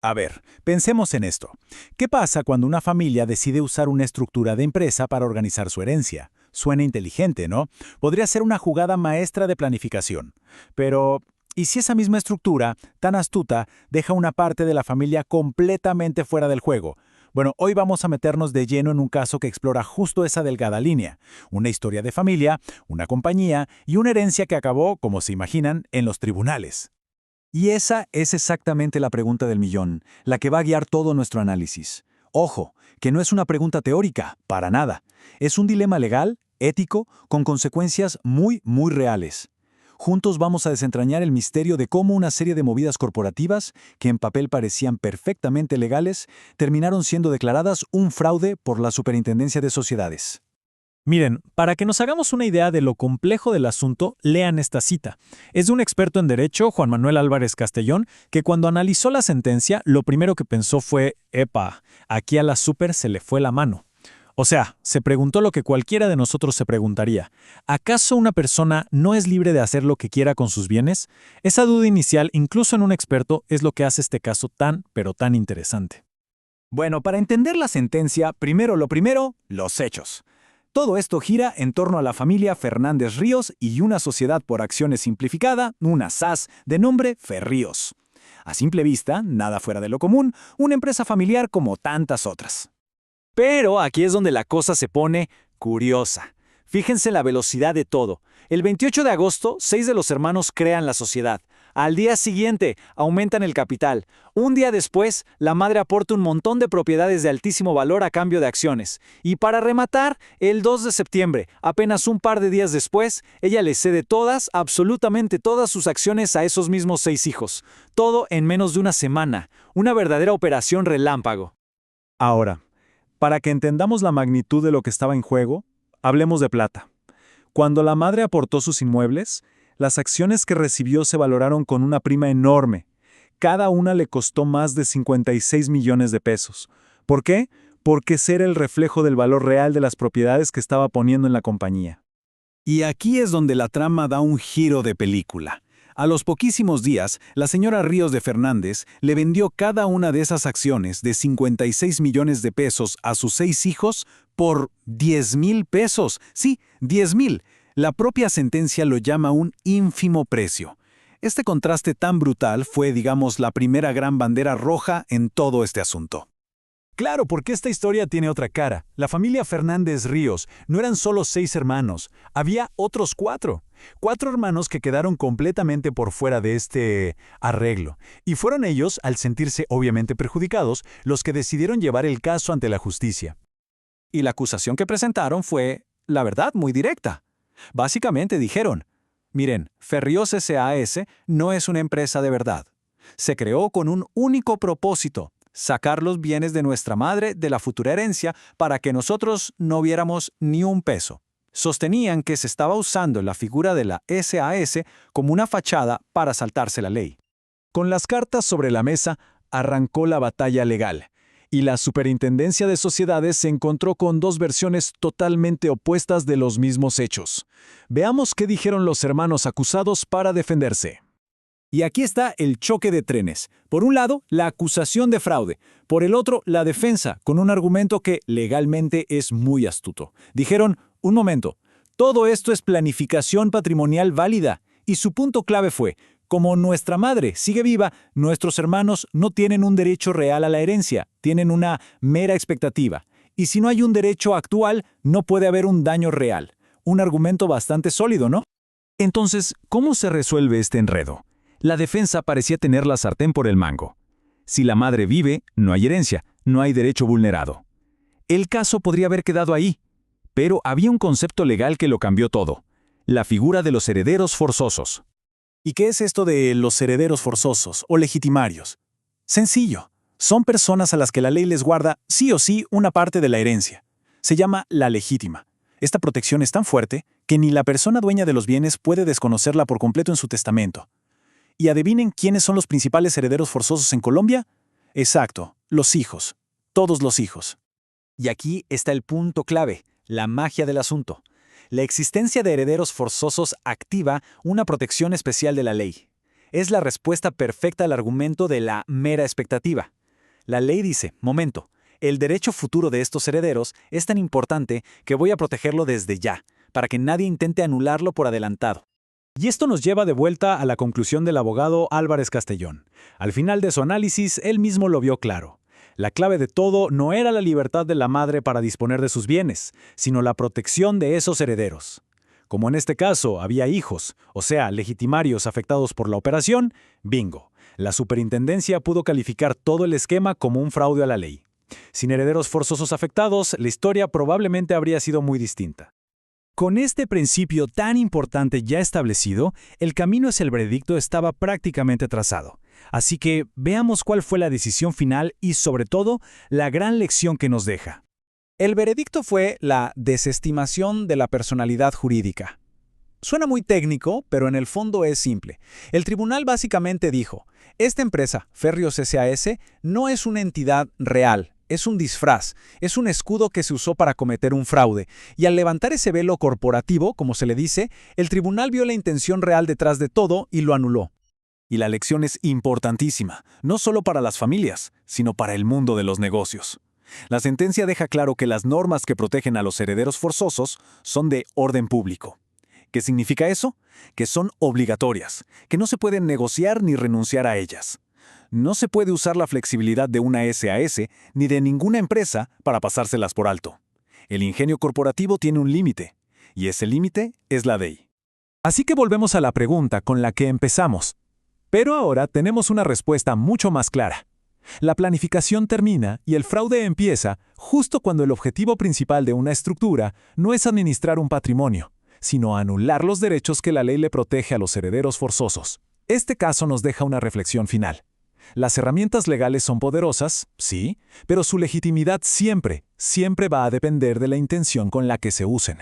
A ver, pensemos en esto. ¿Qué pasa cuando una familia decide usar una estructura de empresa para organizar su herencia? Suena inteligente, ¿no? Podría ser una jugada maestra de planificación. Pero, ¿y si esa misma estructura, tan astuta, deja una parte de la familia completamente fuera del juego? Bueno, hoy vamos a meternos de lleno en un caso que explora justo esa delgada línea. Una historia de familia, una compañía y una herencia que acabó, como se imaginan, en los tribunales. Y esa es exactamente la pregunta del millón, la que va a guiar todo nuestro análisis. Ojo, que no es una pregunta teórica, para nada. Es un dilema legal, ético, con consecuencias muy reales. Juntos vamos a desentrañar el misterio de cómo una serie de movidas corporativas, que en papel parecían perfectamente legales, terminaron siendo declaradas un fraude por la Superintendencia de Sociedades. Miren, para que nos hagamos una idea de lo complejo del asunto, lean esta cita. Es de un experto en derecho, Juan Manuel Álvarez Castellón, que cuando analizó la sentencia, lo primero que pensó fue, ¡epa! Aquí a la súper se le fue la mano. O sea, se preguntó lo que cualquiera de nosotros se preguntaría. ¿Acaso una persona no es libre de hacer lo que quiera con sus bienes? Esa duda inicial, incluso en un experto, es lo que hace este caso tan, pero tan interesante. Bueno, para entender la sentencia, primero lo primero, los hechos. Todo esto gira en torno a la familia Fernández Ríos y una sociedad por acciones simplificada, una SAS, de nombre Ferríos. A simple vista, nada fuera de lo común, una empresa familiar como tantas otras. Pero aquí es donde la cosa se pone curiosa. Fíjense la velocidad de todo. El 28 de agosto, 6 de los hermanos crean la sociedad. Al día siguiente, aumentan el capital. Un día después, la madre aporta un montón de propiedades de altísimo valor a cambio de acciones. Y para rematar, el 2 de septiembre, apenas un par de días después, ella le cede todas, absolutamente todas sus acciones a esos mismos 6 hijos. Todo en menos de una semana. Una verdadera operación relámpago. Ahora, para que entendamos la magnitud de lo que estaba en juego, hablemos de plata. Cuando la madre aportó sus inmuebles, las acciones que recibió se valoraron con una prima enorme. Cada una le costó más de 56 millones de pesos. ¿Por qué? Porque ese era el reflejo del valor real de las propiedades que estaba poniendo en la compañía. Y aquí es donde la trama da un giro de película. A los poquísimos días, la señora Ríos de Fernández le vendió cada una de esas acciones de 56 millones de pesos a sus 6 hijos por 10,000 pesos. Sí, 10,000. La propia sentencia lo llama un ínfimo precio. Este contraste tan brutal fue, digamos, la primera gran bandera roja en todo este asunto. Claro, porque esta historia tiene otra cara. La familia Fernández Ríos no eran solo 6 hermanos, había otros 4. 4 hermanos que quedaron completamente por fuera de este arreglo. Y fueron ellos, al sentirse obviamente perjudicados, los que decidieron llevar el caso ante la justicia. Y la acusación que presentaron fue, la verdad, muy directa. Básicamente dijeron, miren, Ferríos SAS no es una empresa de verdad. Se creó con un único propósito: sacar los bienes de nuestra madre de la futura herencia para que nosotros no viéramos ni un peso. Sostenían que se estaba usando la figura de la SAS como una fachada para saltarse la ley. Con las cartas sobre la mesa, arrancó la batalla legal, y la Superintendencia de Sociedades se encontró con 2 versiones totalmente opuestas de los mismos hechos. Veamos qué dijeron los hermanos acusados para defenderse. Y aquí está el choque de trenes. Por un lado, la acusación de fraude. Por el otro, la defensa, con un argumento que legalmente es muy astuto. Dijeron, un momento, todo esto es planificación patrimonial válida. Y su punto clave fue, como nuestra madre sigue viva, nuestros hermanos no tienen un derecho real a la herencia, tienen una mera expectativa. Y si no hay un derecho actual, no puede haber un daño real. Un argumento bastante sólido, ¿no? Entonces, ¿cómo se resuelve este enredo? La defensa parecía tener la sartén por el mango. Si la madre vive, no hay herencia, no hay derecho vulnerado. El caso podría haber quedado ahí, pero había un concepto legal que lo cambió todo: la figura de los herederos forzosos. ¿Y qué es esto de los herederos forzosos o legitimarios? Sencillo, son personas a las que la ley les guarda sí o sí una parte de la herencia. Se llama la legítima. Esta protección es tan fuerte que ni la persona dueña de los bienes puede desconocerla por completo en su testamento. ¿Y adivinen quiénes son los principales herederos forzosos en Colombia? Exacto, los hijos. Todos los hijos. Y aquí está el punto clave, la magia del asunto. La existencia de herederos forzosos activa una protección especial de la ley. Es la respuesta perfecta al argumento de la mera expectativa. La ley dice, momento, el derecho futuro de estos herederos es tan importante que voy a protegerlo desde ya, para que nadie intente anularlo por adelantado. Y esto nos lleva de vuelta a la conclusión del abogado Álvarez Castellón. Al final de su análisis, él mismo lo vio claro. La clave de todo no era la libertad de la madre para disponer de sus bienes, sino la protección de esos herederos. Como en este caso había hijos, o sea, legitimarios afectados por la operación, bingo. La superintendencia pudo calificar todo el esquema como un fraude a la ley. Sin herederos forzosos afectados, la historia probablemente habría sido muy distinta. Con este principio tan importante ya establecido, el camino hacia el veredicto estaba prácticamente trazado. Así que veamos cuál fue la decisión final y, sobre todo, la gran lección que nos deja. El veredicto fue la desestimación de la personalidad jurídica. Suena muy técnico, pero en el fondo es simple. El tribunal básicamente dijo, esta empresa, Ferrios SAS, no es una entidad real, es un disfraz, es un escudo que se usó para cometer un fraude, y al levantar ese velo corporativo, como se le dice, el tribunal vio la intención real detrás de todo y lo anuló. Y la lección es importantísima, no solo para las familias, sino para el mundo de los negocios. La sentencia deja claro que las normas que protegen a los herederos forzosos son de orden público. ¿Qué significa eso? Que son obligatorias, que no se pueden negociar ni renunciar a ellas. No se puede usar la flexibilidad de una SAS ni de ninguna empresa para pasárselas por alto. El ingenio corporativo tiene un límite, y ese límite es la ley. Así que volvemos a la pregunta con la que empezamos. Pero ahora tenemos una respuesta mucho más clara. La planificación termina y el fraude empieza justo cuando el objetivo principal de una estructura no es administrar un patrimonio, sino anular los derechos que la ley le protege a los herederos forzosos. Este caso nos deja una reflexión final. Las herramientas legales son poderosas, sí, pero su legitimidad siempre va a depender de la intención con la que se usen.